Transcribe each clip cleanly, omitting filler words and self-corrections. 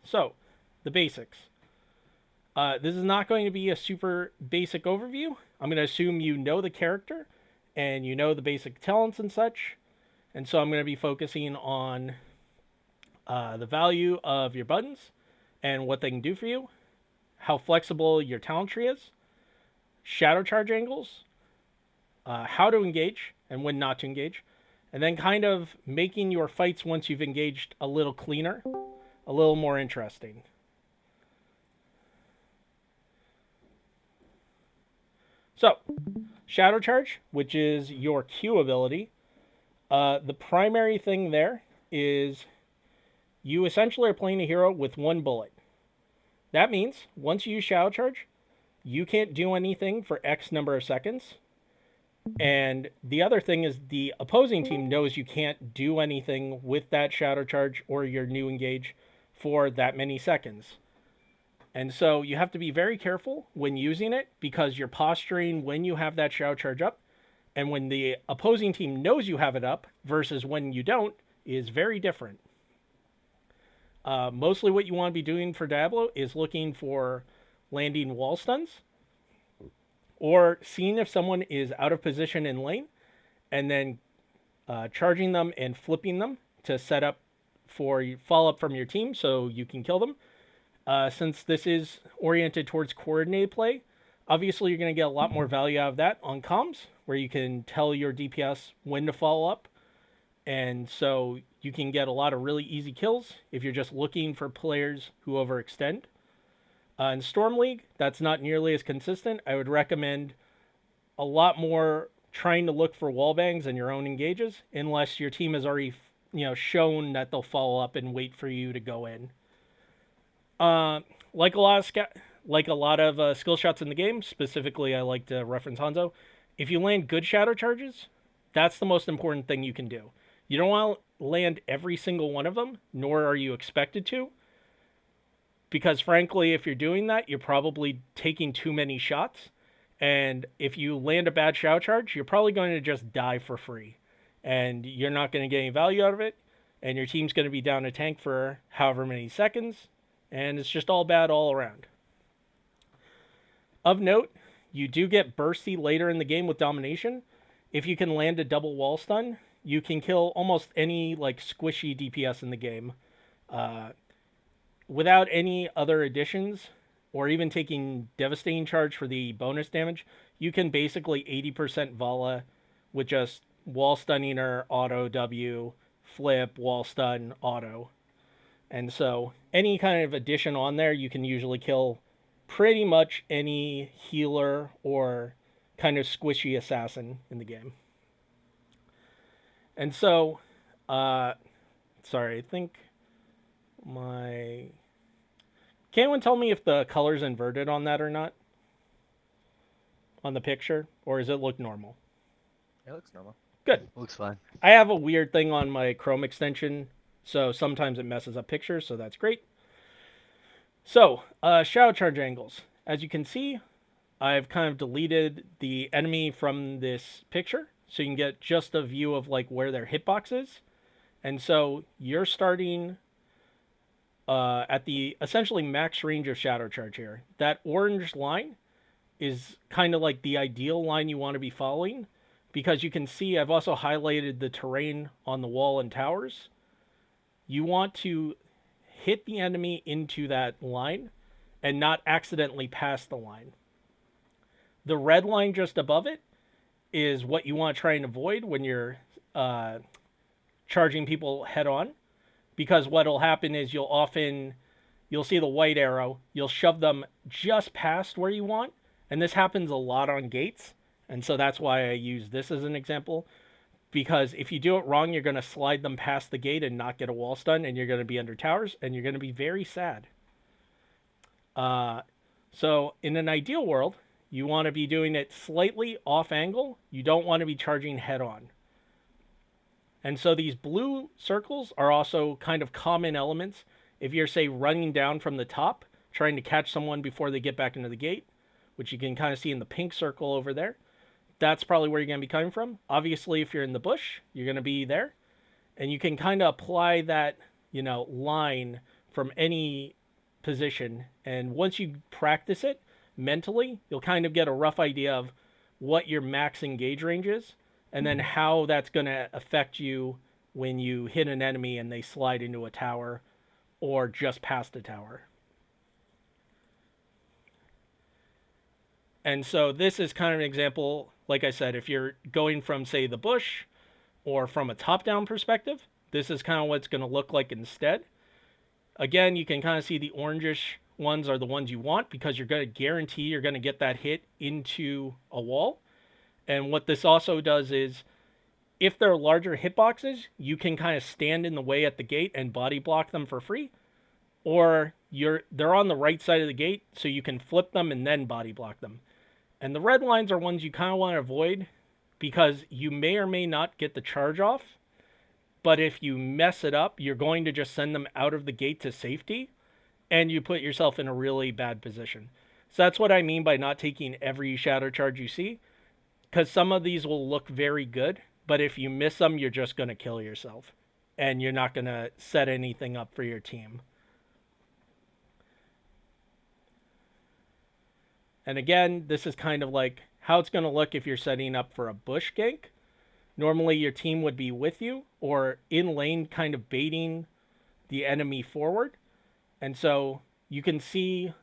So, the basics. This is not going to be a super basic overview. I'm going to assume you know the character and you know the basic talents and such. And so I'm going to be focusing on the value of your buttons and what they can do for you, how flexible your talent tree is, shadow charge angles, how to engage and when not to engage, and then kind of making your fights once you've engaged a little cleaner, a little more interesting. So, Shadow Charge, which is your Q ability, the primary thing there is you essentially are playing a hero with one bullet. That means once you use Shadow Charge, you can't do anything for X number of seconds. And the other thing is the opposing team knows you can't do anything with that Shadow Charge or your new engage for that many seconds. And so you have to be very careful when using it because you're posturing when you have that Shadow Charge up. And when the opposing team knows you have it up versus when you don't is very different. Mostly what you want to be doing for Diablo is looking for landing wall stuns or seeing if someone is out of position in lane and then charging them and flipping them to set up for follow-up from your team so you can kill them. Since this is oriented towards coordinated play, obviously you're going to get a lot more value out of that on comms, where you can tell your DPS when to follow up. And so you can get a lot of really easy kills if you're just looking for players who overextend. In Storm League, that's not nearly as consistent. I would recommend a lot more trying to look for wallbangs in your own engages, unless your team has already, shown that they'll follow up and wait for you to go in. Like a lot of skill shots in the game, specifically I like to reference Hanzo. If you land good shadow charges, that's the most important thing you can do. You don't want to land every single one of them, nor are you expected to. Because frankly, if you're doing that, you're probably taking too many shots. And if you land a bad shadow charge, you're probably going to just die for free. And you're not going to get any value out of it. And your team's going to be down a tank for however many seconds. And it's just all bad all around. Of note, you do get bursty later in the game with domination. If you can land a double wall stun, you can kill almost any squishy DPS in the game. Without any other additions, or even taking devastating charge for the bonus damage, you can basically 80% Vala with just wall stunning or auto W, flip, wall stun, auto. And so any kind of addition on there, you can usually kill pretty much any healer or kind of squishy assassin in the game. And so, sorry, I think can anyone tell me if the color's inverted on that or not? On the picture? Or does it look normal? It looks normal. Good. Looks fine. I have a weird thing on my Chrome extension, so sometimes it messes up pictures, so that's great. So, shadow charge angles. As you can see, I've kind of deleted the enemy from this picture, so you can get just a view of where their hitbox is. And so you're starting at the essentially max range of shadow charge here. That orange line is kind of the ideal line you want to be following, because you can see I've also highlighted the terrain on the wall and towers. You want to hit the enemy into that line and not accidentally pass the line. The red line just above it is what you want to try and avoid when you're charging people head on, because what will happen is you'll see the white arrow, you'll shove them just past where you want, and this happens a lot on gates, and so that's why I use this as an example, because if you do it wrong, you're going to slide them past the gate and not get a wall stun, and you're going to be under towers, and you're going to be very sad. So in an ideal world, you want to be doing it slightly off angle. You don't want to be charging head on. And so these blue circles are also kind of common elements. If you're, say, running down from the top, trying to catch someone before they get back into the gate, which you can kind of see in the pink circle over there, that's probably where you're going to be coming from. Obviously, if you're in the bush, you're going to be there. And you can kind of apply that, line from any position. And once you practice it mentally, you'll kind of get a rough idea of what your max engage range is, and then how that's going to affect you when you hit an enemy and they slide into a tower or just past a tower. And so this is kind of an example, like I said, if you're going from, say, the bush or from a top-down perspective, this is kind of what it's going to look like instead. Again, you can kind of see the orangish ones are the ones you want because you're going to guarantee you're going to get that hit into a wall. And what this also does is, if they're larger hitboxes, you can kind of stand in the way at the gate and body block them for free. Or they're on the right side of the gate, so you can flip them and then body block them. And the red lines are ones you kind of want to avoid because you may or may not get the charge off. But if you mess it up, you're going to just send them out of the gate to safety, and you put yourself in a really bad position. So that's what I mean by not taking every shadow charge you see, because some of these will look very good, but if you miss them, you're just going to kill yourself, and you're not going to set anything up for your team. And again, this is kind of like how it's going to look if you're setting up for a bush gank. Normally your team would be with you or in lane kind of baiting the enemy forward. And so you can see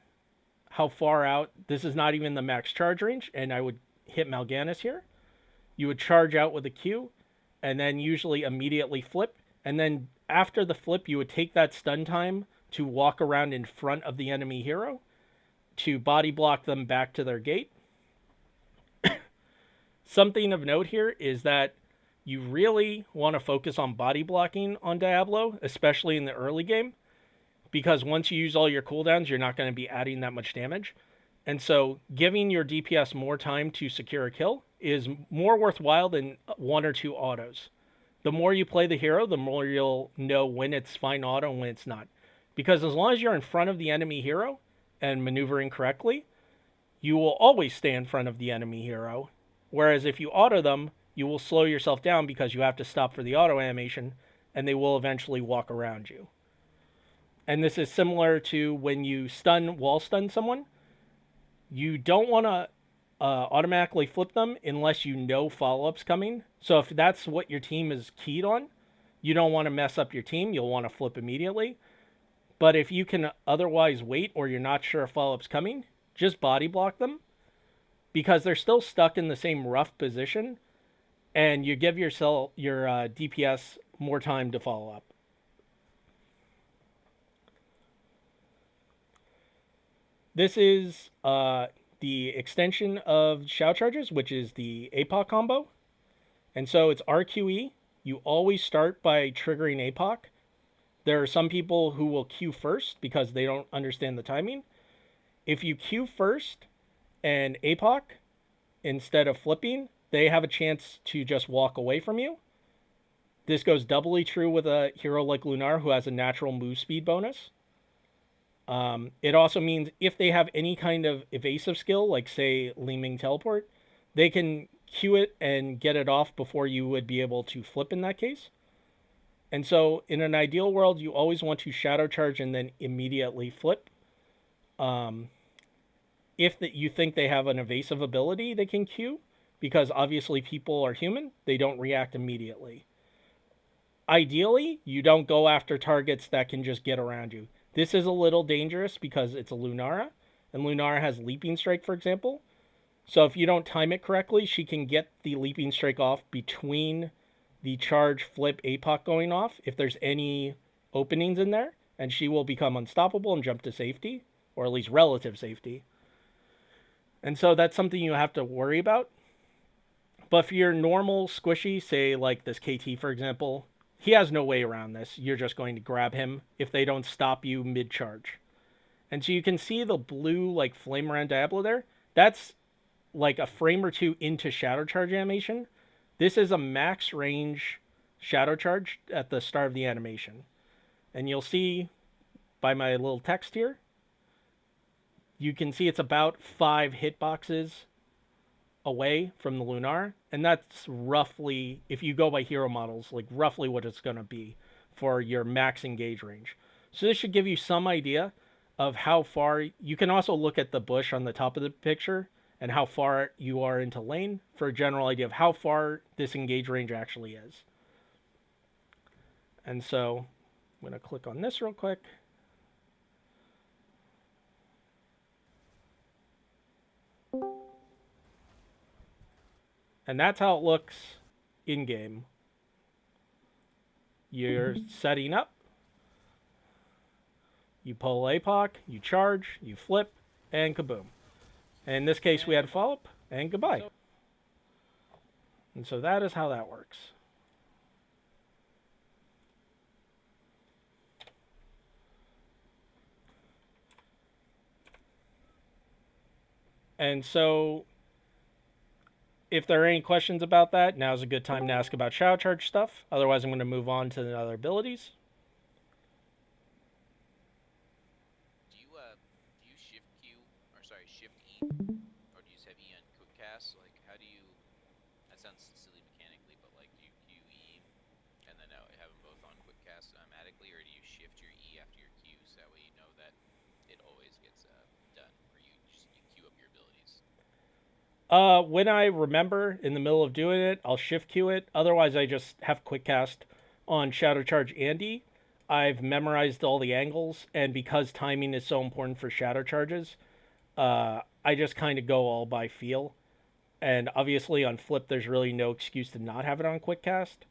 how far out, this is not even the max charge range, and I would hit Mal'Ganis here. You would charge out with a Q and then usually immediately flip. And then after the flip, you would take that stun time to walk around in front of the enemy hero to body block them back to their gate. Something of note here is that you really want to focus on body blocking on Diablo, especially in the early game, because once you use all your cooldowns, you're not going to be adding that much damage. And so giving your DPS more time to secure a kill is more worthwhile than 1 or 2 autos. The more you play the hero, the more you'll know when it's fine auto and when it's not. Because as long as you're in front of the enemy hero and maneuvering correctly, you will always stay in front of the enemy hero. Whereas if you auto them, you will slow yourself down because you have to stop for the auto animation, and they will eventually walk around you. And this is similar to when you wall stun someone. You don't want to automatically flip them unless you know follow-up's coming. So if that's what your team is keyed on, you don't want to mess up your team. You'll want to flip immediately. But if you can otherwise wait or you're not sure if follow-up's coming, just body block them because they're still stuck in the same rough position, and you give your DPS more time to follow up. This is the extension of shout charges, which is the APOC combo. And so it's RQE. You always start by triggering APOC. There are some people who will Q first because they don't understand the timing. If you Q first and APOC instead of flipping, they have a chance to just walk away from you. This goes doubly true with a hero like Lunar who has a natural move speed bonus. It also means if they have any kind of evasive skill, like say Leeming Teleport, they can Q it and get it off before you would be able to flip in that case. And so in an ideal world, you always want to shadow charge and then immediately flip. If you think they have an evasive ability, they can Q, because obviously people are human. They don't react immediately. Ideally, you don't go after targets that can just get around you. This is a little dangerous because it's a Lunara, and Lunara has Leaping Strike, for example. So if you don't time it correctly, she can get the Leaping Strike off between the charge flip APOC going off, if there's any openings in there, and she will become unstoppable and jump to safety, or at least relative safety. And so that's something you have to worry about. But for your normal squishy, say like this KT, for example, he has no way around this. You're just going to grab him if they don't stop you mid-charge. And so you can see the blue like flame around Diablo there. That's like a frame or two into shadow charge animation. This is a max range shadow charge at the start of the animation. And you'll see by my little text here, you can see it's about 5 hitboxes away from the Lunar. And that's roughly, if you go by hero models, like roughly what it's going to be for your max engage range. So this should give you some idea of how far. You can also look at the bush on the top of the picture and how far you are into lane for a general idea of how far this engage range actually is. And so I'm going to click on this real quick. And that's how it looks in game. You're setting up. You pull APOC, you charge, you flip, and kaboom. And in this case, we had follow-up, and goodbye. And so that is how that works. And so if there are any questions about that, now's a good time to ask about shadow charge stuff. Otherwise, I'm going to move on to the other abilities. Do you shift Q, or sorry, shift E, or do you just have E on quick cast? Like, how do you? That sounds silly mechanically, but like, do you Q E, and then have them both on quick cast automatically, or do you shift your E after your Q so that way you know that it always gets done, or you queue up your abilities? When I remember in the middle of doing it, I'll shift queue it. Otherwise, I just have quick cast on shadow charge Andy. I've memorized all the angles, and because timing is so important for shadow charges, I just kind of go all by feel. And obviously on flip, there's really no excuse to not have it on quick cast.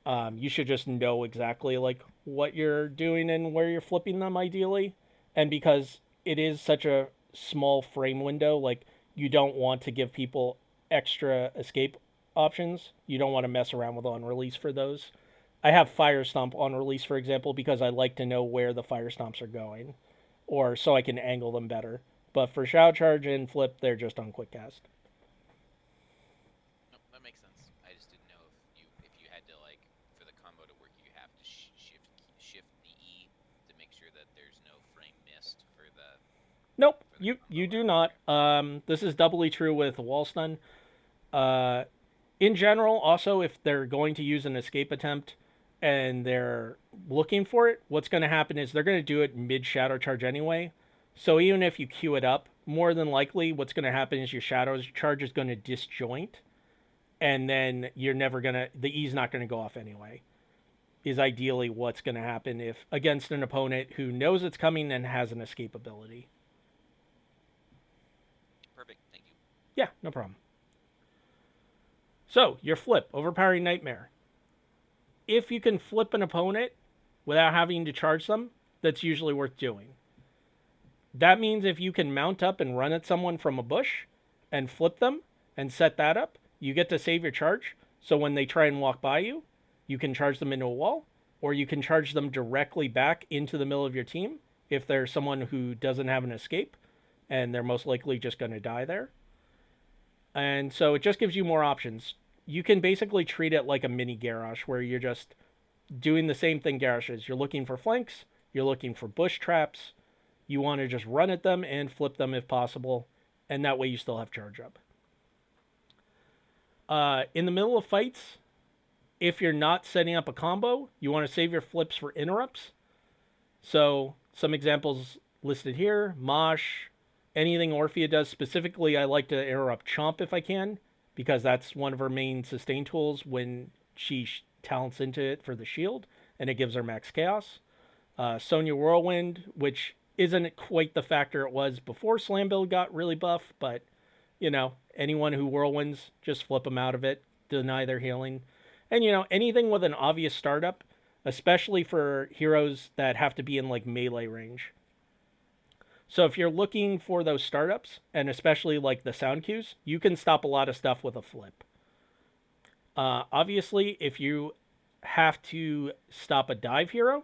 You should just know exactly like what you're doing and where you're flipping them ideally. And because it is such a small frame window, like you don't want to give people extra escape options. You don't want to mess around with on release for those. I have Fire Stomp on release, for example, because I like to know where the Fire Stomps are going, or so I can angle them better. But for Shadow Charge and Flip, they're just on quick cast. Nope, that makes sense. I just didn't know if you had to, like, for the combo to work, you have to shift the E to make sure that there's no frame missed for the. Nope, you do not. This is doubly true with wall stun. In general, also, if they're going to use an escape attempt and they're looking for it, what's going to happen is they're going to do it mid shadow charge anyway. So even if you queue it up, more than likely what's going to happen is your shadow charge is going to disjoint, and then you're never going to, the E's not going to go off anyway, is ideally what's going to happen if against an opponent who knows it's coming and has an escape ability. Perfect, thank you. Yeah, no problem. So, your flip, Overpowering Nightmare. If you can flip an opponent without having to charge them, that's usually worth doing. That means if you can mount up and run at someone from a bush and flip them and set that up, you get to save your charge. So when they try and walk by you, you can charge them into a wall, or you can charge them directly back into the middle of your team if there's someone who doesn't have an escape, and they're most likely just going to die there. And so it just gives you more options. You can basically treat it like a mini Garrosh, where you're just doing the same thing Garrosh is. You're looking for flanks, you're looking for bush traps, you want to just run at them and flip them if possible, and that way you still have charge up. In the middle of fights, if you're not setting up a combo, you want to save your flips for interrupts. So some examples listed here: Mosh, anything Orphea does. Specifically, I like to interrupt Chomp if I can, because that's one of her main sustain tools when she talents into it for the shield, and it gives her max chaos. Sonya Whirlwind, which isn't quite the factor it was before Slam Build got really buff, but, you know, anyone who Whirlwinds, just flip them out of it, deny their healing. And, you know, anything with an obvious startup, especially for heroes that have to be in, like, melee range. So if you're looking for those startups, and especially like the sound cues, you can stop a lot of stuff with a flip. Obviously, if you have to stop a dive hero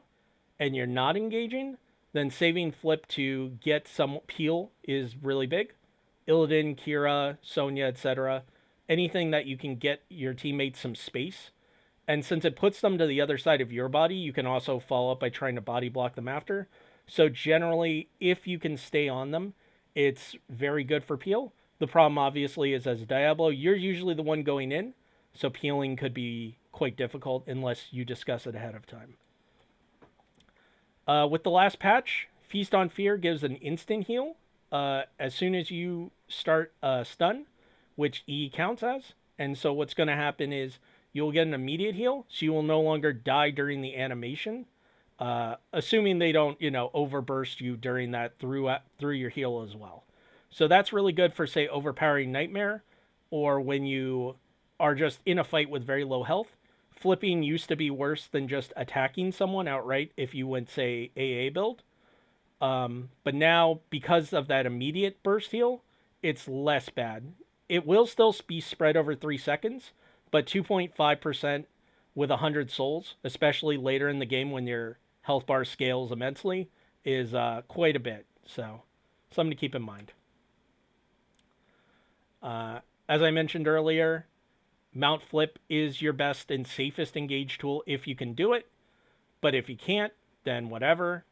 and you're not engaging, then saving flip to get some peel is really big. Illidan, Kira, Sonya, etc. Anything that you can get your teammates some space. And since it puts them to the other side of your body, you can also follow up by trying to body block them after. So generally, if you can stay on them, it's very good for peel. The problem, obviously, is as Diablo, you're usually the one going in, so peeling could be quite difficult unless you discuss it ahead of time. With the last patch, Feast on Fear gives an instant heal as soon as you start stun, which E counts as. And so what's going to happen is you'll get an immediate heal, so you will no longer die during the animation, assuming they don't, overburst you during that through your heal as well. So that's really good for, say, overpowering Nightmare, or when you are just in a fight with very low health. Flipping used to be worse than just attacking someone outright if you went, say, AA build. But now, because of that immediate burst heal, it's less bad. It will still be spread over 3 seconds, but 2.5% with 100 souls, especially later in the game when your health bar scales immensely, is quite a bit. So, something to keep in mind. As I mentioned earlier, Mount Flip is your best and safest engage tool if you can do it. But if you can't, then whatever.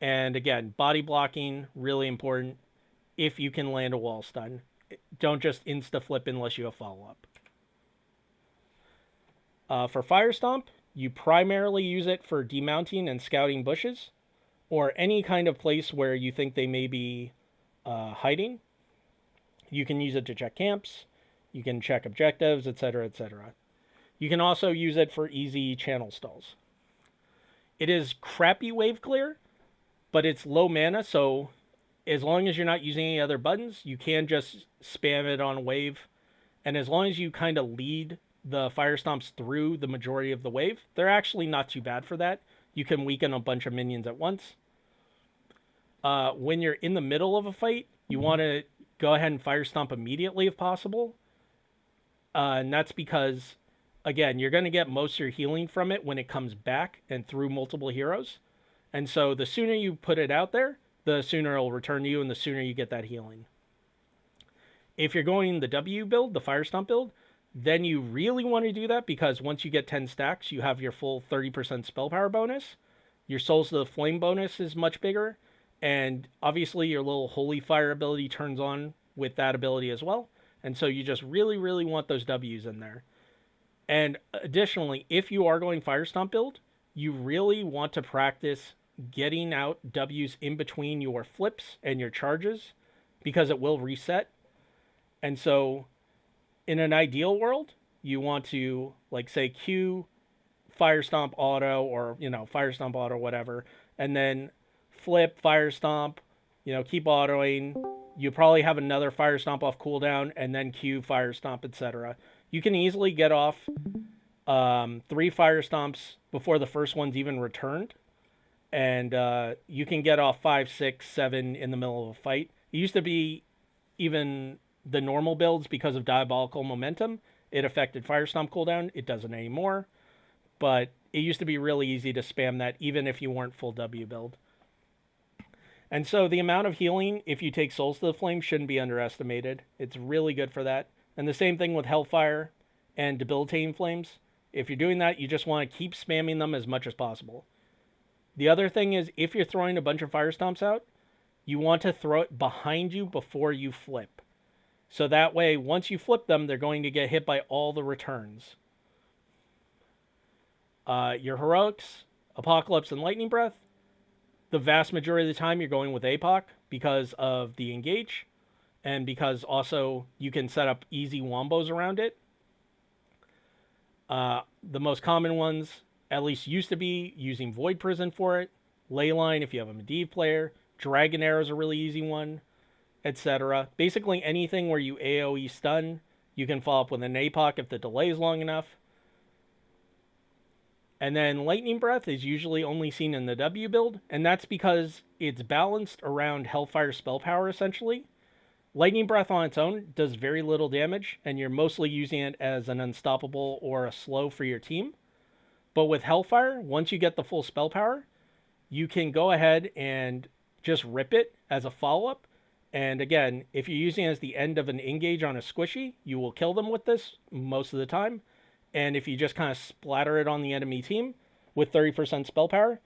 And again, body blocking, really important if you can land a wall stun. Don't just insta-flip unless you have follow-up. For Fire Stomp, you primarily use it for demounting and scouting bushes, or any kind of place where you think they may be hiding. You can use it to check camps. You can check objectives, etc., etc. You can also use it for easy channel stalls. It is crappy wave clear, but it's low mana, so as long as you're not using any other buttons, you can just spam it on wave. And as long as you kind of lead the fire stomps through the majority of the wave, they're actually not too bad for that. You can weaken a bunch of minions at once. When you're in the middle of a fight, you want to go ahead and fire stomp immediately if possible. And that's because, again, you're going to get most of your healing from it when it comes back and through multiple heroes. And so the sooner you put it out there, the sooner it'll return to you and the sooner you get that healing. If you're going the W build, the Fire Stomp build, then you really want to do that because once you get 10 stacks, you have your full 30% spell power bonus. Your Souls to the Flame bonus is much bigger. And obviously your little Holy Fire ability turns on with that ability as well. And so you just really, really want those W's in there. And additionally, if you are going Fire Stomp build, you really want to practice getting out W's in between your flips and your charges because it will reset. And so in an ideal world, you want to, like, say, Q Fire Stomp auto or, Fire Stomp auto, whatever, and then flip, Fire Stomp, keep autoing. You probably have another Fire Stomp off cooldown, and then Q, Fire Stomp, etc. You can easily get off 3 Fire Stomps before the first one's even returned. And you can get off 5, 6, 7 in the middle of a fight. It used to be even the normal builds because of Diabolical Momentum. It affected Fire Stomp cooldown. It doesn't anymore. But it used to be really easy to spam that even if you weren't full W build. And so the amount of healing, if you take Souls to the Flame, shouldn't be underestimated. It's really good for that. And the same thing with Hellfire and Debilitating Flames. If you're doing that, you just want to keep spamming them as much as possible. The other thing is, if you're throwing a bunch of Fire Stomps out, you want to throw it behind you before you flip. So that way, once you flip them, they're going to get hit by all the returns. Your Heroics, Apocalypse, and Lightning Breath, the vast majority of the time you're going with APOC because of the engage, and because also you can set up easy wombos around it. The most common ones, at least used to be, using Void Prison for it, Leyline if you have a Medivh player, Dragon Arrow is a really easy one, etc. Basically anything where you AoE stun, you can follow up with an APOC if the delay is long enough. And then Lightning Breath is usually only seen in the W build, and that's because it's balanced around Hellfire spell power, essentially. Lightning Breath on its own does very little damage, and you're mostly using it as an unstoppable or a slow for your team. But with Hellfire, once you get the full spell power, you can go ahead and just rip it as a follow-up. And again, if you're using it as the end of an engage on a squishy, you will kill them with this most of the time. And if you just kind of splatter it on the enemy team with 30% spell power,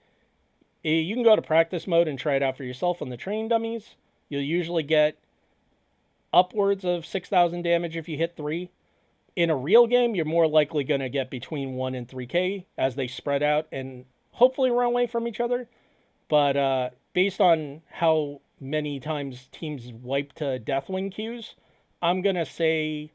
you can go to practice mode and try it out for yourself on the training dummies. You'll usually get upwards of 6,000 damage if you hit 3. In a real game, you're more likely going to get between 1 and 3k as they spread out and hopefully run away from each other. But based on how many times teams wipe to Deathwing queues, I'm going to say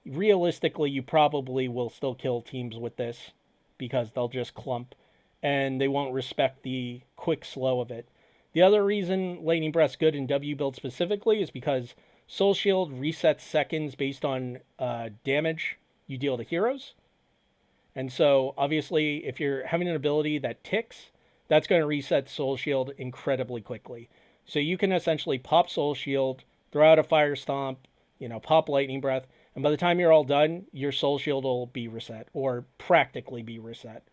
realistically you probably will still kill teams with this because they'll just clump and they won't respect the quick slow of it. The other reason Lightning Breath's good in W build specifically is because Soul Shield resets seconds based on damage you deal to heroes. And so, obviously, if you're having an ability that ticks, that's going to reset Soul Shield incredibly quickly. So you can essentially pop Soul Shield, throw out a Fire Stomp, pop Lightning Breath, and by the time you're all done, your Soul Shield will be reset, or practically be reset.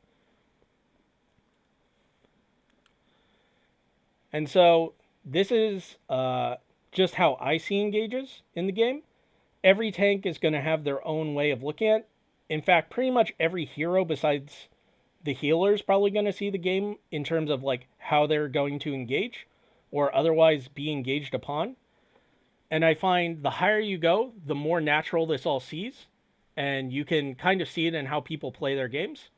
And so this is just how I see engages in the game. Every tank is going to have their own way of looking at it. In fact, pretty much every hero besides the healer is probably going to see the game in terms of like how they're going to engage or otherwise be engaged upon. And I find the higher you go, the more natural this all sees. And you can kind of see it in how people play their games.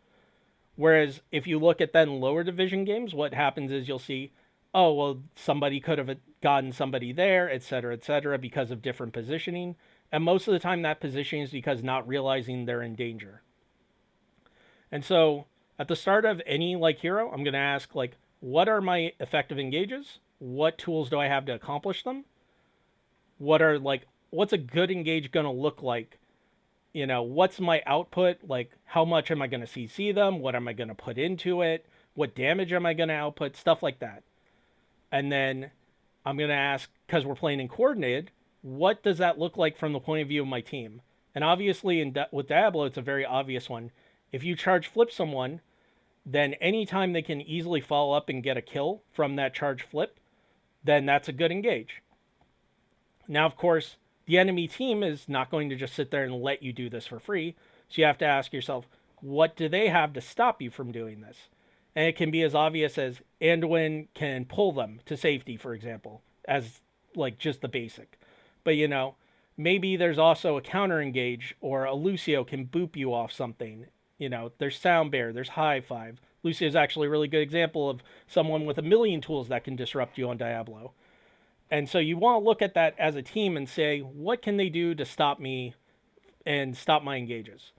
Whereas if you look at then lower division games, what happens is you'll see, oh, well, somebody could have gotten somebody there, etc., because of different positioning. And most of the time that positioning is because not realizing they're in danger. And so at the start of any like hero, I'm going to ask like, what are my effective engages? What tools do I have to accomplish them? What's a good engage going to look like? What's my output? Like, how much am I going to CC them? What am I going to put into it? What damage am I going to output? Stuff like that. And then I'm going to ask, because we're playing in coordinated, what does that look like from the point of view of my team? And obviously with Diablo, it's a very obvious one. If you charge flip someone, then anytime they can easily follow up and get a kill from that charge flip, then that's a good engage. Now, of course, the enemy team is not going to just sit there and let you do this for free. So you have to ask yourself, what do they have to stop you from doing this? And it can be as obvious as Anduin can pull them to safety, for example, as like just the basic. But maybe there's also a counter engage, or a Lucio can boop you off something. There's Sound Bear, there's High Five. Lucio is actually a really good example of someone with a million tools that can disrupt you on Diablo. And so you want to look at that as a team and say, what can they do to stop me and stop my engages?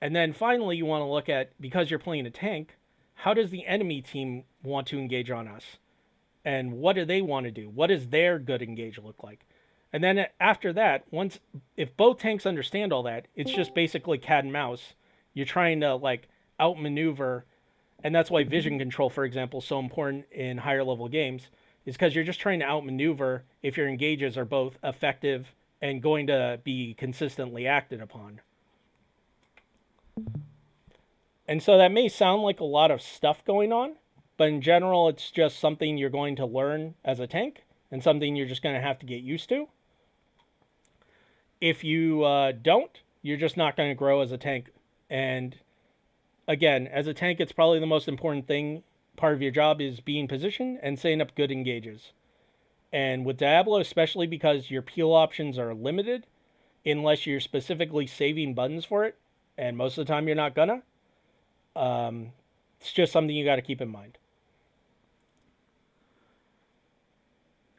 And then finally, you want to look at, because you're playing a tank, how does the enemy team want to engage on us? And what do they want to do? What does their good engage look like? And then after that, if both tanks understand all that, it's just basically cat and mouse. You're trying to like outmaneuver, and that's why vision control, for example, is so important in higher level games, is because you're just trying to outmaneuver if your engages are both effective and going to be consistently acted upon. And so that may sound like a lot of stuff going on, but in general, it's just something you're going to learn as a tank and something you're just going to have to get used to. If you don't, you're just not going to grow as a tank. And again, as a tank, it's probably the most important thing. Part of your job is being positioned and setting up good engages. And with Diablo, especially because your peel options are limited, unless you're specifically saving buttons for it, and most of the time you're not gonna, it's just something you got to keep in mind.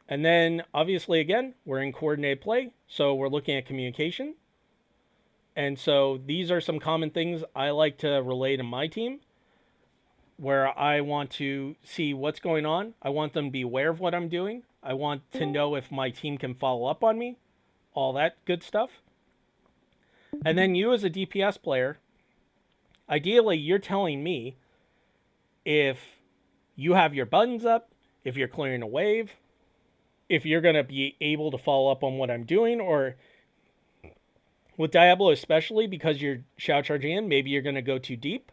And then, obviously, again, we're in coordinated play, so we're looking at communication. And so these are some common things I like to relay to my team, where I want to see what's going on. I want them to be aware of what I'm doing. I want to know if my team can follow up on me, all that good stuff. And then you as a DPS player, ideally, you're telling me if you have your buttons up, if you're clearing a wave, if you're going to be able to follow up on what I'm doing, or with Diablo especially, because you're shout charging in, maybe you're going to go too deep,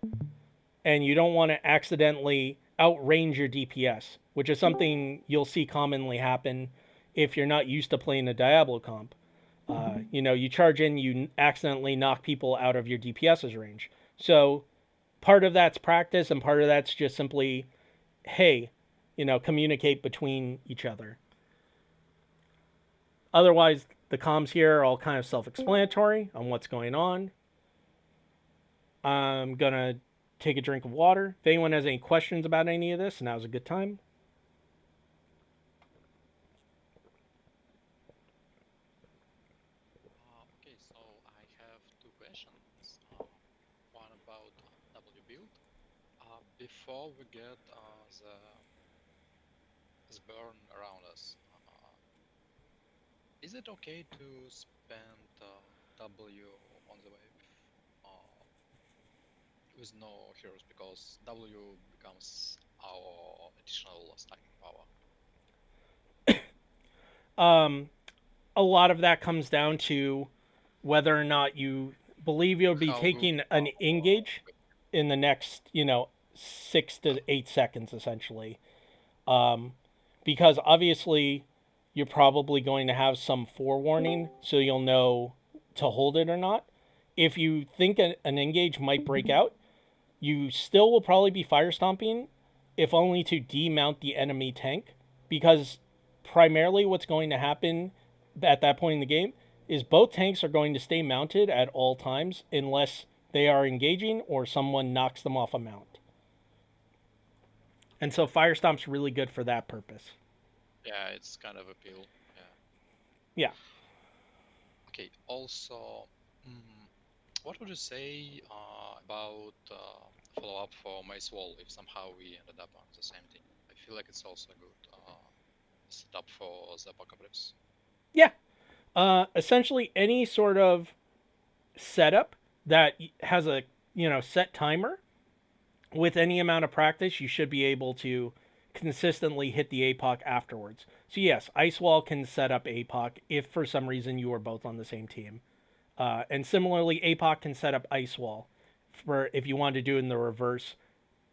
and you don't want to accidentally outrange your DPS, which is something you'll see commonly happen if you're not used to playing a Diablo comp. You charge in, you accidentally knock people out of your DPS's range. So part of that's practice, and part of that's just simply, hey, communicate between each other. Otherwise, the comms here are all kind of self-explanatory on what's going on. I'm going to take a drink of water. If anyone has any questions about any of this, now's a good time. Before we get the burn around us, is it okay to spend W on the wave with no heroes, because W becomes our additional stacking power? A lot of that comes down to whether or not you believe you'll be How good taking our an engage in the next, 6 to 8 seconds, essentially. Because obviously you're probably going to have some forewarning, so you'll know to hold it or not. If you think an engage might break out, you still will probably be fire stomping, if only to demount the enemy tank, because primarily what's going to happen at that point in the game is both tanks are going to stay mounted at all times unless they are engaging or someone knocks them off a mount. And so fire stomp's really good for that purpose. Yeah, it's kind of appeal. Yeah. Yeah. Okay. Also, what would you say about follow-up for Mace Wall if somehow we ended up on the same team? I feel like it's also a good setup for the apocalypse. Yeah. Essentially any sort of setup that has a set timer, with any amount of practice you should be able to consistently hit the APOC afterwards. So yes, Ice Wall can set up APOC if for some reason you are both on the same team. And similarly, APOC can set up Ice Wall for if you want to do it in the reverse.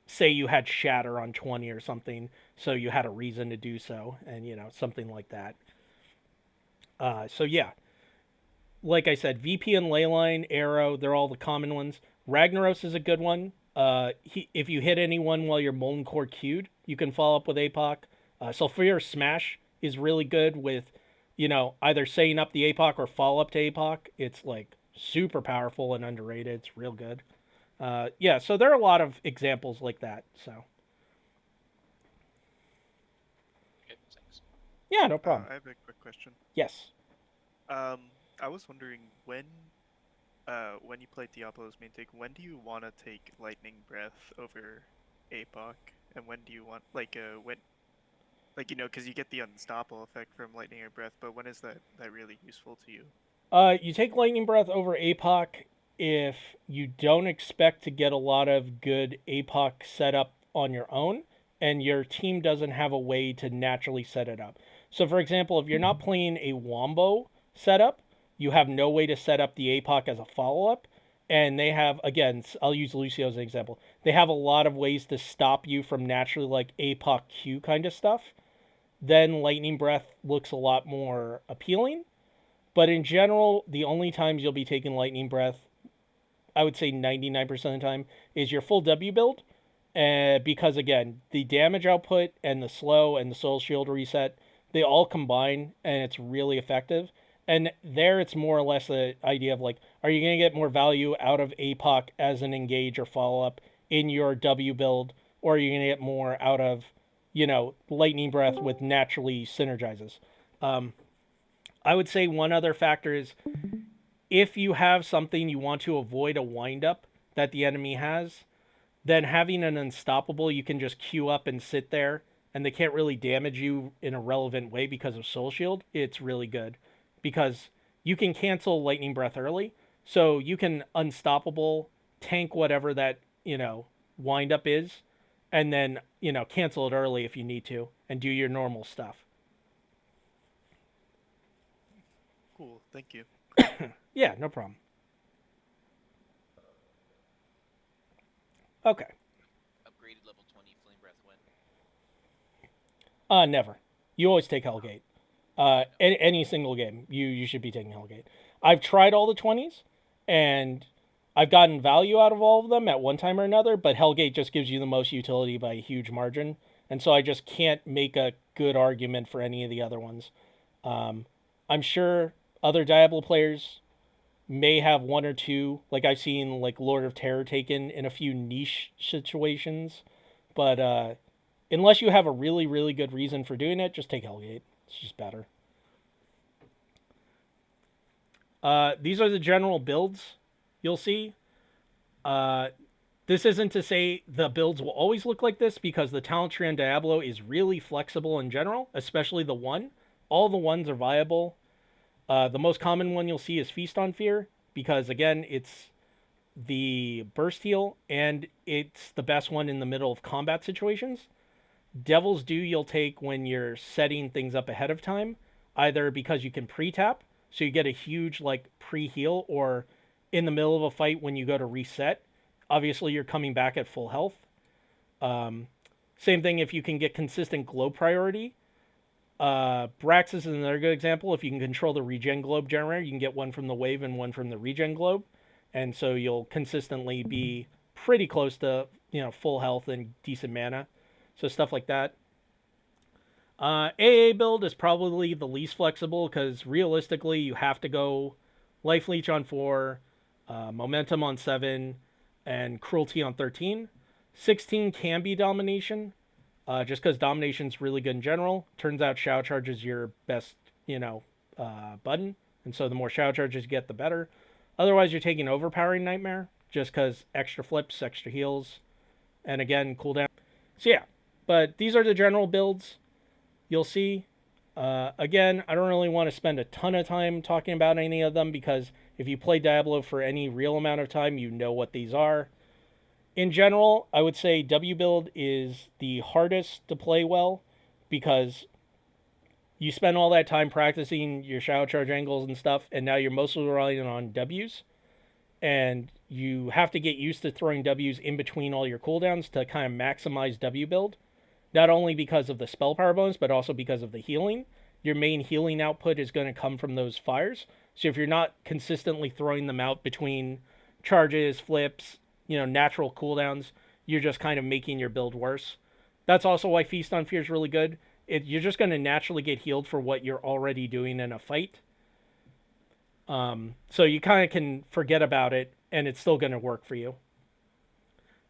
Say you had Shatter on 20 or something, so you had a reason to do so, and something like that. So yeah, like I said, VP and Leyline, Arrow, they're all the common ones. Ragnaros is a good one. If you hit anyone while you're Molten Core queued, you can follow up with APOC. Sulfur Smash is really good with, either setting up the APOC or follow up to APOC. It's like super powerful and underrated. It's real good. Yeah, so there are a lot of examples like that. So Okay, thanks. yeah, no problem. I have a quick question. Yes. I was wondering when you play Diablo's main take, when do you want to take Lightning Breath over APOC, and when do you want because you get the unstoppable effect from Lightning or Breath, but when is that really useful to you? You take Lightning Breath over APOC if you don't expect to get a lot of good APOC setup on your own, and your team doesn't have a way to naturally set it up. So, for example, if you're not playing a Wombo setup, you have no way to set up the APOC as a follow up. And they have, again, I'll use Lucio as an example. They have a lot of ways to stop you from naturally like APOC Q kind of stuff. Then Lightning Breath looks a lot more appealing. But in general, the only times you'll be taking Lightning Breath, I would say 99% of the time, is your full W build. Because, again, the damage output and the slow and the soul shield reset, they all combine, and it's really effective. And there it's more or less the idea of, like, are you going to get more value out of APOC as an engage or follow-up in your W build, or are you going to get more out of, Lightning Breath with naturally synergizes? I would say one other factor is if you have something you want to avoid a wind-up that the enemy has, then having an unstoppable you can just queue up and sit there, and they can't really damage you in a relevant way because of Soul Shield. It's really good because you can cancel Lightning Breath early, so you can unstoppable tank whatever that wind up is, and then cancel it early if you need to and do your normal stuff. Cool, thank you. Yeah, no problem. Okay. Upgraded level 20 Flame Breath when? Never. You always take Hellgate. Any single game, you should be taking Hellgate. I've tried all the 20s, and I've gotten value out of all of them at one time or another, but Hellgate just gives you the most utility by a huge margin, and so I just can't make a good argument for any of the other ones. I'm sure other Diablo players may have one or two, like I've seen like Lord of Terror taken in a few niche situations, but unless you have a really, really good reason for doing it, just take Hellgate. It's just better. These are the general builds you'll see. This isn't to say the builds will always look like this, because the talent tree on Diablo is really flexible in general, especially the one. All the ones are viable. The most common one you'll see is Feast on Fear, because again, it's the burst heal, and it's the best one in the middle of combat situations. Devil's Due you'll take when you're setting things up ahead of time, either because you can pre-tap, so you get a huge like pre-heal, or in the middle of a fight when you go to reset. Obviously, you're coming back at full health. Same thing if you can get consistent globe priority. Braxis is another good example. If you can control the regen globe generator, you can get one from the wave and one from the regen globe. And so you'll consistently be pretty close to, full health and decent mana. So stuff like that. AA build is probably the least flexible, because realistically you have to go Life Leech on 4, Momentum on 7, and Cruelty on 13. 16 can be Domination, just because Domination's really good in general. Turns out Shadow Charge is your best, button, and so the more Shadow Charges you get, the better. Otherwise, you're taking Overpowering Nightmare, just because extra flips, extra heals, and again, cooldown. So yeah, but these are the general builds you'll see. Again, I don't really want to spend a ton of time talking about any of them, because if you play Diablo for any real amount of time, you know what these are. In general, I would say W build is the hardest to play well, because you spend all that time practicing your shadow charge angles and stuff, and now you're mostly relying on Ws. And you have to get used to throwing Ws in between all your cooldowns to kind of maximize W build. Not only because of the spell power bonus, but also because of the healing. Your main healing output is going to come from those fires. So if you're not consistently throwing them out between charges, flips, natural cooldowns, you're just kind of making your build worse. That's also why Feast on Fear is really good. You're just going to naturally get healed for what you're already doing in a fight. So you kind of can forget about it, and it's still going to work for you.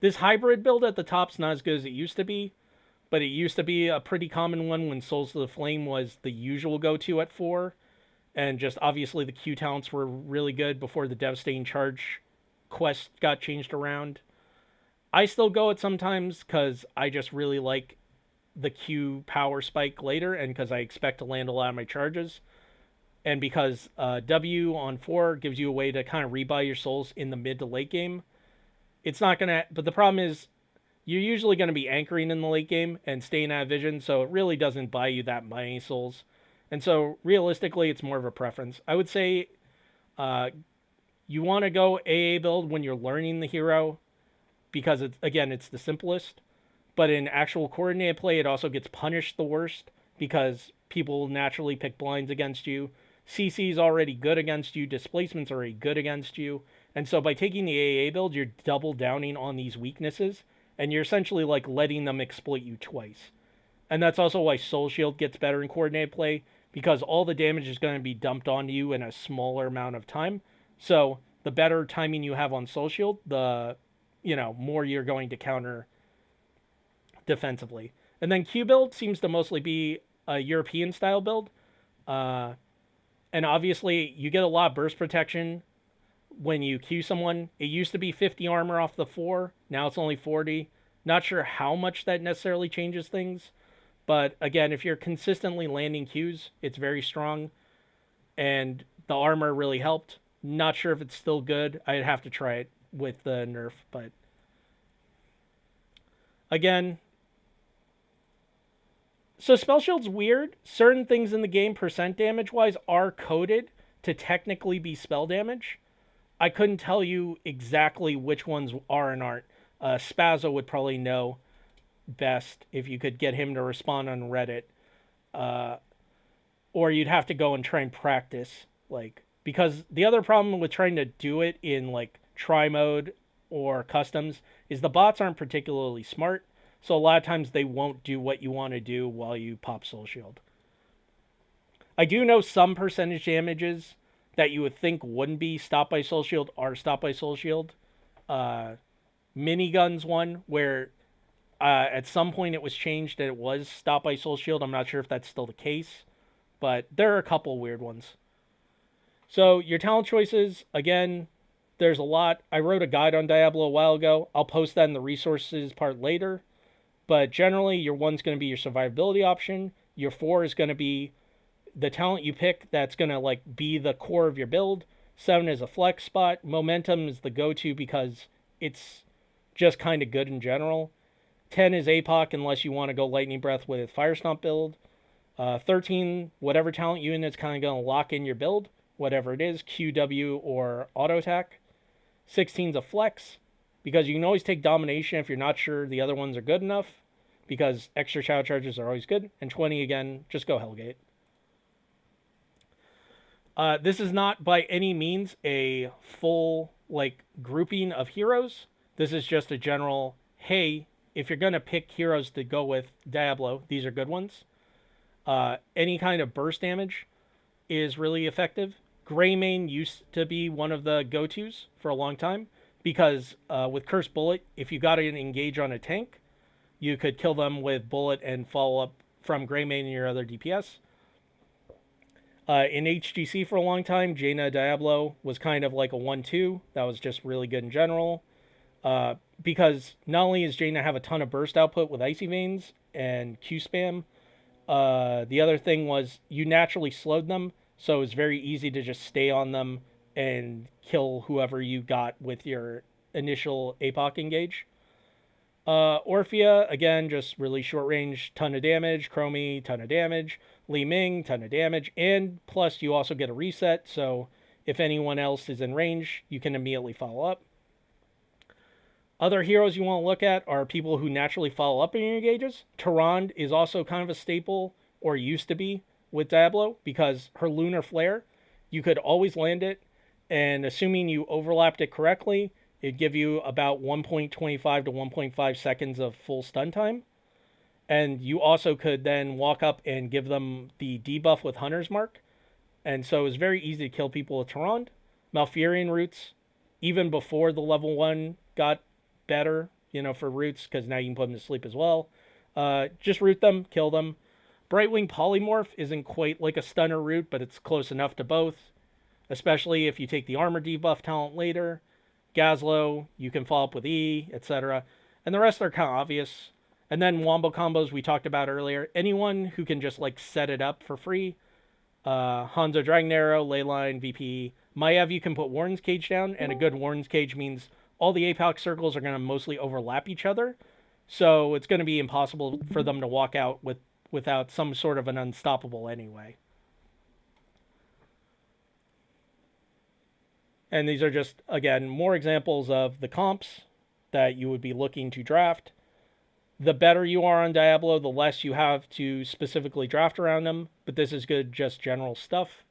This hybrid build at the top's not as good as it used to be, but it used to be a pretty common one when Souls of the Flame was the usual go-to at 4. And just obviously the Q talents were really good before the Devastating Charge quest got changed around. I still go it sometimes because I just really like the Q power spike later, and because I expect to land a lot of my charges. And because W on 4 gives you a way to kind of rebuy your souls in the mid to late game. It's not going to... But the problem is, you're usually going to be anchoring in the late game and staying out of vision, so it really doesn't buy you that many souls. And so, realistically, it's more of a preference. I would say you want to go AA build when you're learning the hero, because, it's the simplest. But in actual coordinated play, it also gets punished the worst, because people naturally pick blinds against you. CC is already good against you. Displacement's already good against you. And so by taking the AA build, you're double downing on these weaknesses, and you're essentially like letting them exploit you twice. And that's also why Soul Shield gets better in coordinated play, because all the damage is going to be dumped onto you in a smaller amount of time. So the better timing you have on Soul Shield, the more you're going to counter defensively. And then Q build seems to mostly be a European style build. And obviously you get a lot of burst protection when you Q someone. It used to be 50 armor off the 4. Now it's only 40. Not sure how much that necessarily changes things. But again, if you're consistently landing Qs, it's very strong. And the armor really helped. Not sure if it's still good. I'd have to try it with the nerf. But again, so Spell Shield's weird. Certain things in the game, percent damage-wise, are coded to technically be spell damage. I couldn't tell you exactly which ones are and aren't. Spazzo would probably know best if you could get him to respond on Reddit. Or you'd have to go and try and practice. Because the other problem with trying to do it in try mode or customs is the bots aren't particularly smart. So a lot of times they won't do what you want to do while you pop Soul Shield. I do know some percentage damages that you would think wouldn't be stopped by Soul Shield are stopped by Soul Shield. Minigun's one where at some point it was changed that it was stopped by Soul Shield. I'm not sure if that's still the case, but there are a couple weird ones. So your talent choices, again, there's a lot. I wrote a guide on Diablo a while ago. I'll post that in the resources part later. But generally, your 1's going to be your survivability option. Your 4 is going to be the talent you pick that's going to like be the core of your build. 7 is a flex spot. Momentum is the go-to because it's just kind of good in general. 10 is APOC unless you want to go Lightning Breath with Fire Stomp build. 13, whatever talent unit's kind of going to lock in your build, whatever it is, QW or Auto Attack. 16 is a flex because you can always take Domination if you're not sure the other ones are good enough because extra Shadow Charges are always good. And 20, again, just go Hellgate. This is not by any means a full like grouping of heroes. This is just a general, hey, if you're going to pick heroes to go with Diablo, these are good ones. Any kind of burst damage is really effective. Greymane used to be one of the go-tos for a long time because with Cursed Bullet, if you got an engage on a tank, you could kill them with Bullet and follow up from Greymane and your other DPS. In HGC for a long time, Jaina Diablo was kind of like a 1-2. That was just really good in general. Because not only does Jaina have a ton of burst output with Icy Veins and Q spam, the other thing was you naturally slowed them, so it was very easy to just stay on them and kill whoever you got with your initial APOC engage. Orphea, again, just really short range, ton of damage. Chromie, ton of damage. Li Ming, ton of damage. And plus you also get a reset, so if anyone else is in range, you can immediately follow up. Other heroes you want to look at are people who naturally follow up in your engages. Tyrande is also kind of a staple, or used to be, with Diablo, because her Lunar Flare, you could always land it, and assuming you overlapped it correctly, it'd give you about 1.25 to 1.5 seconds of full stun time. And you also could then walk up and give them the debuff with Hunter's Mark. And so it was very easy to kill people with Tyrande. Malfurion roots, even before the level 1 got better, for roots, because now you can put them to sleep as well. Just root them, kill them. Brightwing Polymorph isn't quite like a stunner root, but it's close enough to both, especially if you take the armor debuff talent later. Gazlo, you can follow up with E, etc. And the rest are kind of obvious. And then wombo combos we talked about earlier. Anyone who can just like set it up for free. Hanzo Dragon Arrow, Leyline, VP. Maiev, you can put Warden's Cage down, and a good Warden's Cage means all the APOC circles are going to mostly overlap each other. So it's going to be impossible for them to walk out without some sort of an unstoppable anyway. And these are just, again, more examples of the comps that you would be looking to draft. The better you are on Diablo, the less you have to specifically draft around them. But this is good, just general stuff.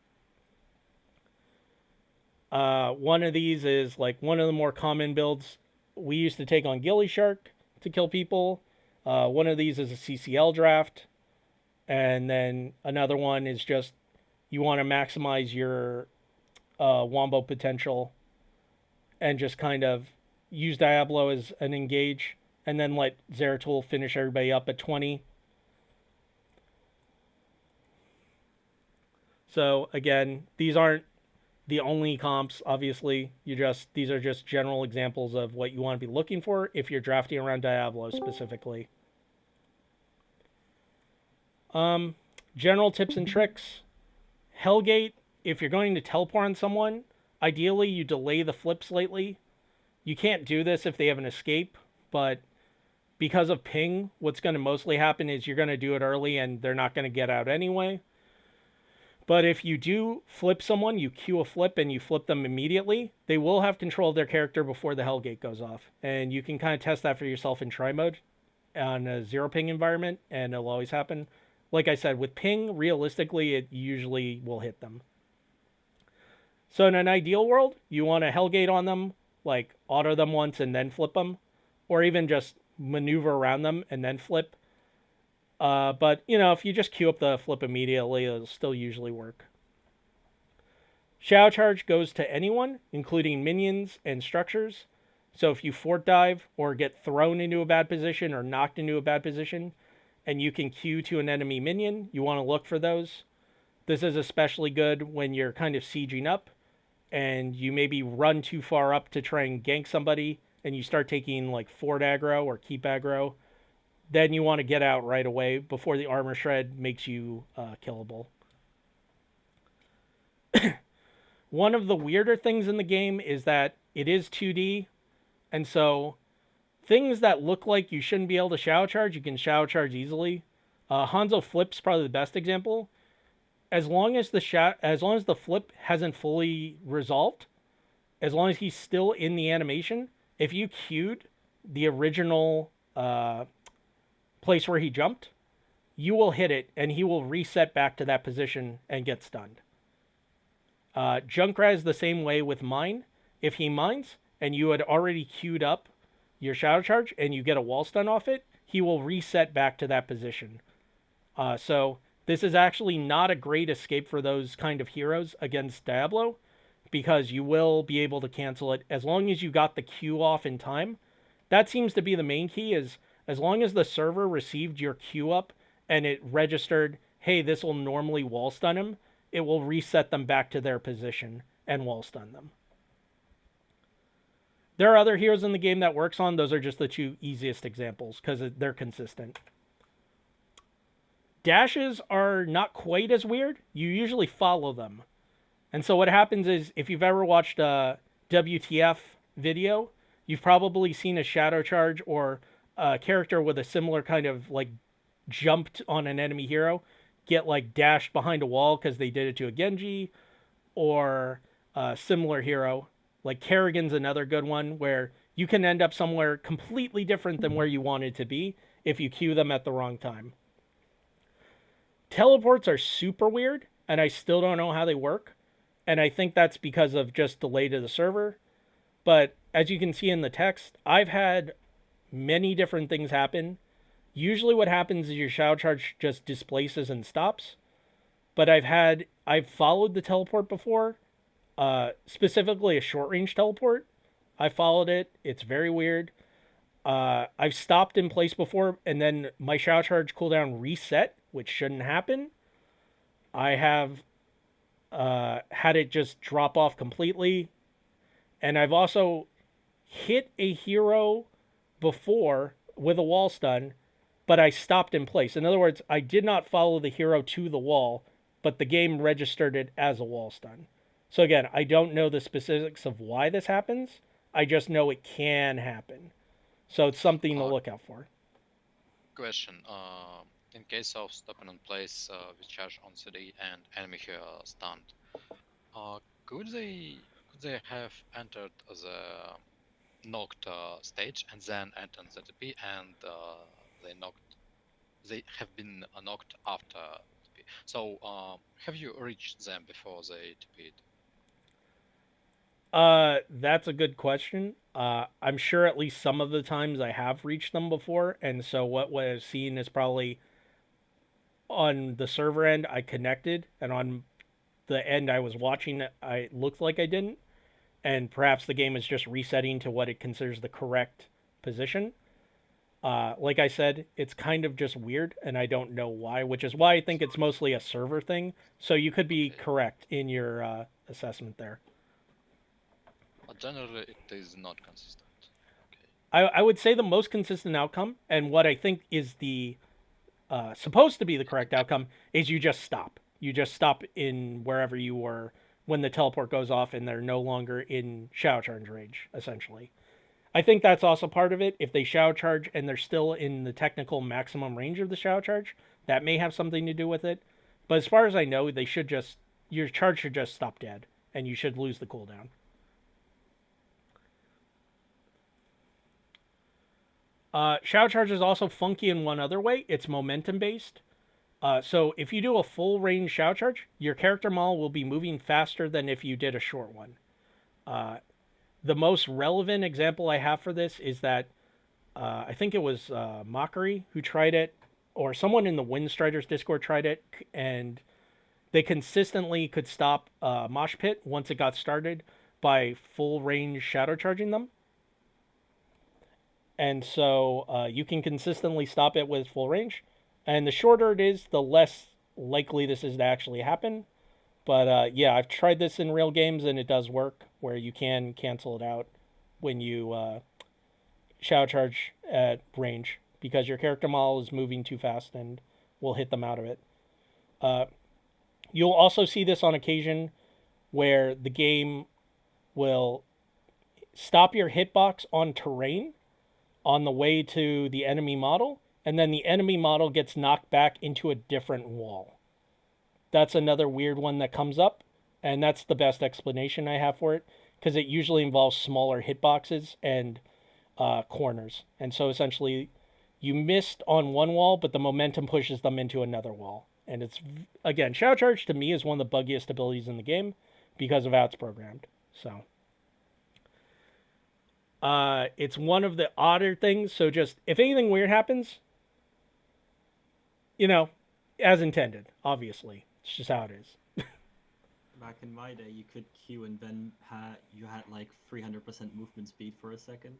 One of these is like one of the more common builds we used to take on Ghillie Shark to kill people. One of these is a CCL draft. And then another one is just you want to maximize your wombo potential and just kind of use Diablo as an engage and then let Zeratul finish everybody up at 20. So again, these aren't the only comps, obviously. These are just general examples of what you want to be looking for if you're drafting around Diablo specifically. General tips and tricks. Hellgate, if you're going to teleport on someone, ideally you delay the flip slightly. You can't do this if they have an escape, but because of ping, what's going to mostly happen is you're going to do it early and they're not going to get out anyway. But if you do flip someone, you queue a flip and you flip them immediately, they will have control of their character before the Hellgate goes off. And you can kind of test that for yourself in try mode on a zero ping environment, and it'll always happen. Like I said, with ping, realistically, it usually will hit them. So in an ideal world, you want to Hellgate on them, like auto them once and then flip them, or even just maneuver around them and then flip. But, if you just queue up the flip immediately, it'll still usually work. Shadow Charge goes to anyone, including minions and structures. So if you fort dive or get thrown into a bad position or knocked into a bad position, and you can queue to an enemy minion, you want to look for those. This is especially good when you're kind of sieging up, and you maybe run too far up to try and gank somebody, and you start taking like fort aggro or keep aggro, then you want to get out right away before the armor shred makes you killable. One of the weirder things in the game is that it is 2D, and so things that look like you shouldn't be able to shadow charge, you can shadow charge easily. Hanzo Flip's probably the best example. As long as the flip hasn't fully resolved, as long as he's still in the animation, if you queued the original place where he jumped, you will hit it and he will reset back to that position and get stunned. Junkrat is the same way with mine. If he mines and you had already queued up your shadow charge and you get a wall stun off it, he will reset back to that position. So this is actually not a great escape for those kind of heroes against Diablo, because you will be able to cancel it as long as you got the queue off in time. That seems to be the main key, is as long as the server received your queue up and it registered, hey, this will normally wall stun him, it will reset them back to their position and wall stun them. There are other heroes in the game that works on. Those are just the two easiest examples because they're consistent. Dashes are not quite as weird. You usually follow them. And so what happens is, if you've ever watched a WTF video, you've probably seen a shadow charge or a character with a similar kind of like jumped on an enemy hero get like dashed behind a wall because they did it to a Genji, or a similar hero. Like Kerrigan's another good one where you can end up somewhere completely different than where you wanted to be if you queue them at the wrong time. Teleports are super weird, and I still don't know how they work. And I think that's because of just delay to the server. But as you can see in the text, I've had many different things happen. Usually what happens is your shadow charge just displaces and stops. But I've followed the teleport before, specifically a short range teleport. I followed it. It's very weird. I've stopped in place before, and then my shadow charge cooldown reset, which shouldn't happen. I have had it just drop off completely. And I've also hit a hero before with a wall stun, but I stopped in place. In other words, I did not follow the hero to the wall, but the game registered it as a wall stun. So again, I don't know the specifics of why this happens. I just know it can happen. So it's something to look out for. Question. In case of stopping in place with charge on CD and enemy here stunned, could they have entered the knocked stage and then entered the TP, and they have been knocked after TP? So have you reached them before they TP'd? That's a good question. I'm sure at least some of the times I have reached them before, and so what I've seen is probably on the server end I connected, and on the end I was watching it looked like I didn't, and perhaps the game is just resetting to what it considers the correct position. Like I said, it's kind of just weird, and I don't know why, which is why I think it's mostly a server thing. So you could be correct in your assessment there. But generally, it is not consistent. I would say the most consistent outcome, and what I think is the supposed to be the correct outcome, is you just stop. You just stop in wherever you were when the teleport goes off and they're no longer in shadow charge range, essentially. I think that's also part of it. If they shadow charge and they're still in the technical maximum range of the shadow charge, that may have something to do with it. But as far as I know, your charge should just stop dead, and you should lose the cooldown. Shadow charge is also funky in one other way. It's momentum based. So if you do a full range shadow charge, your character model will be moving faster than if you did a short one. The most relevant example I have for this is that I think it was Mockery who tried it, or someone in the Windstriders Discord tried it, and they consistently could stop Mosh Pit once it got started by full range shadow charging them. And so you can consistently stop it with full range. And the shorter it is, the less likely this is to actually happen. But yeah, I've tried this in real games and it does work where you can cancel it out when you shadow charge at range because your character model is moving too fast and will hit them out of it. Uh, you'll also see this on occasion where the game will stop your hitbox on terrain on the way to the enemy model, and then the enemy model gets knocked back into a different wall. That's another weird one that comes up, and that's the best explanation I have for it because it usually involves smaller hitboxes and corners. And so essentially, you missed on one wall, but the momentum pushes them into another wall. And it's, again, Shadow Charge to me is one of the buggiest abilities in the game because of how it's programmed. So, it's one of the odder things. So just, if anything weird happens, you know, as intended, obviously. It's just how it is. Back in my day, you could queue and then you had like 300% movement speed for a second.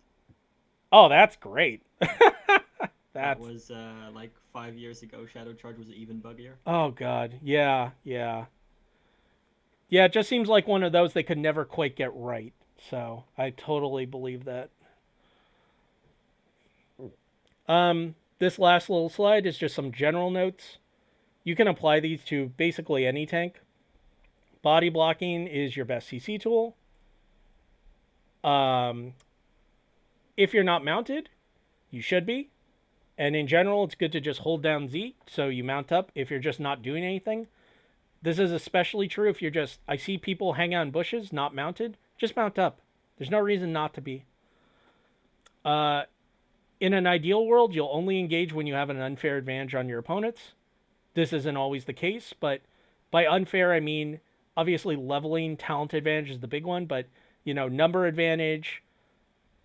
Oh, that's great. That was like 5 years ago. Shadow Charge was even buggier. Oh god, yeah. It just seems like one of those they could never quite get right. So I totally believe that. This last little slide is just some general notes. You can apply these to basically any tank. Body blocking is your best CC tool. If you're not mounted, you should be. And in general, it's good to just hold down Z so you mount up if you're just not doing anything. This is especially true if you're just... I see people hang out in bushes, not mounted. Just mount up. There's no reason not to be. In an ideal world, you'll only engage when you have an unfair advantage on your opponents. This isn't always the case, but by unfair, I mean, obviously leveling talent advantage is the big one, but, you know, number advantage,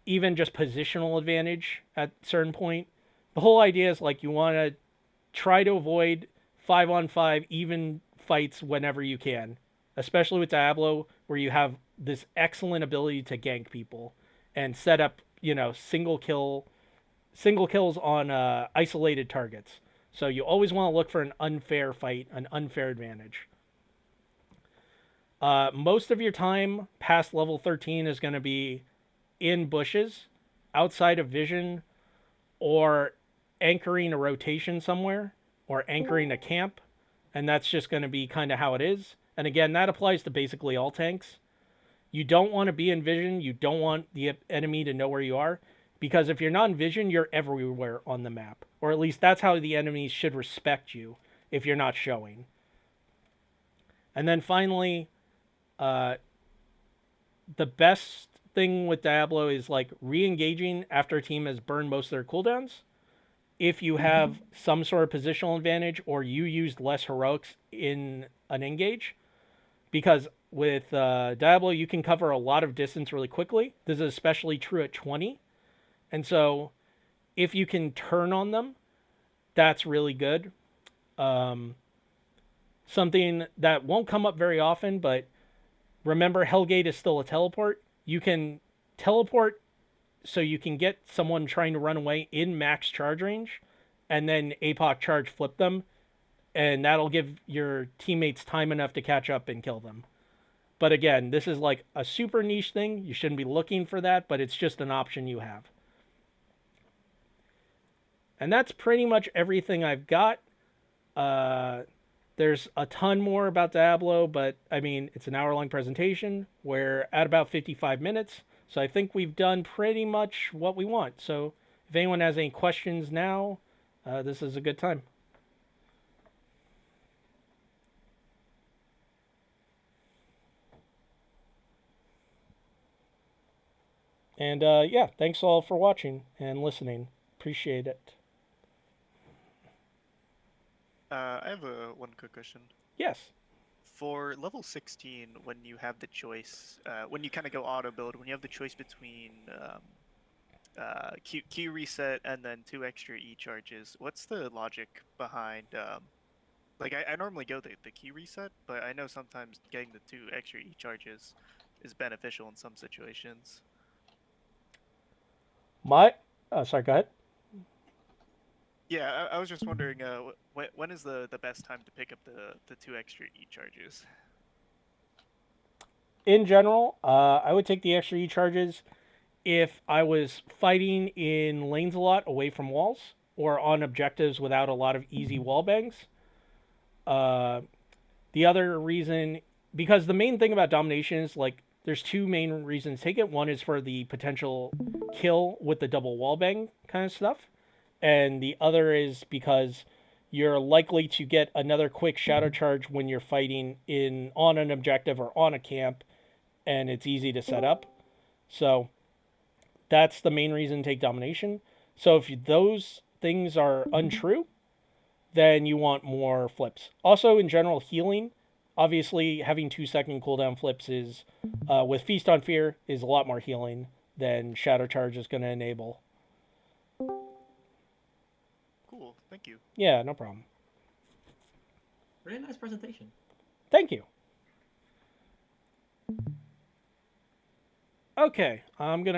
even just positional advantage at a certain point. The whole idea is like you want to try to avoid 5-on-5 even fights whenever you can, especially with Diablo, where you have this excellent ability to gank people and set up, you know, single kills on isolated targets. So you always want to look for an unfair fight, an unfair advantage. Most of your time past level 13 is going to be in bushes, outside of vision, or anchoring a rotation somewhere, or anchoring a camp. And that's just going to be kind of how it is. And again, that applies to basically all tanks. You don't want to be in vision. You don't want the enemy to know where you are. Because if you're not in vision, you're everywhere on the map. Or at least that's how the enemies should respect you if you're not showing. And then finally, the best thing with Diablo is like re-engaging after a team has burned most of their cooldowns. If you have some sort of positional advantage or you used less heroics in an engage. Because with Diablo, you can cover a lot of distance really quickly. This is especially true at 20. And so if you can turn on them, that's really good. Something that won't come up very often, but remember Hellgate is still a teleport. You can teleport so you can get someone trying to run away in max charge range and then APOC charge flip them. And that'll give your teammates time enough to catch up and kill them. But again, this is like a super niche thing. You shouldn't be looking for that, but it's just an option you have. And that's pretty much everything I've got. There's a ton more about Diablo, but I mean, it's an hour-long presentation. We're at about 55 minutes, so I think we've done pretty much what we want. So if anyone has any questions now, this is a good time. And yeah, thanks all for watching and listening. Appreciate it. I have one quick question. Yes. For level 16, when you have the choice, when you kind of go auto build, when you have the choice between Q reset and then 2 extra E charges, what's the logic behind? Like I normally go the Q reset, but I know sometimes getting the 2 extra E charges is beneficial in some situations. Sorry, go ahead. Yeah, I was just wondering, when is the best time to pick up the 2 extra E charges? in general, I would take the extra E charges if I was fighting in lanes a lot away from walls or on objectives without a lot of easy wall bangs. The other reason, because the main thing about domination is like there's two main reasons to take it. One is for the potential kill with the double wall bang kind of stuff, and the other is because you're likely to get another quick shadow charge when you're fighting in on an objective or on a camp, and it's easy to set up. So that's the main reason to take domination. So if those things are untrue, then you want more flips. Also, in general, healing. Obviously, having 2-second cooldown flips is, with Feast on Fear, is a lot more healing than Shadow Charge is going to enable. Cool. Thank you. Yeah, no problem. Really nice presentation. Thank you. Okay, I'm going to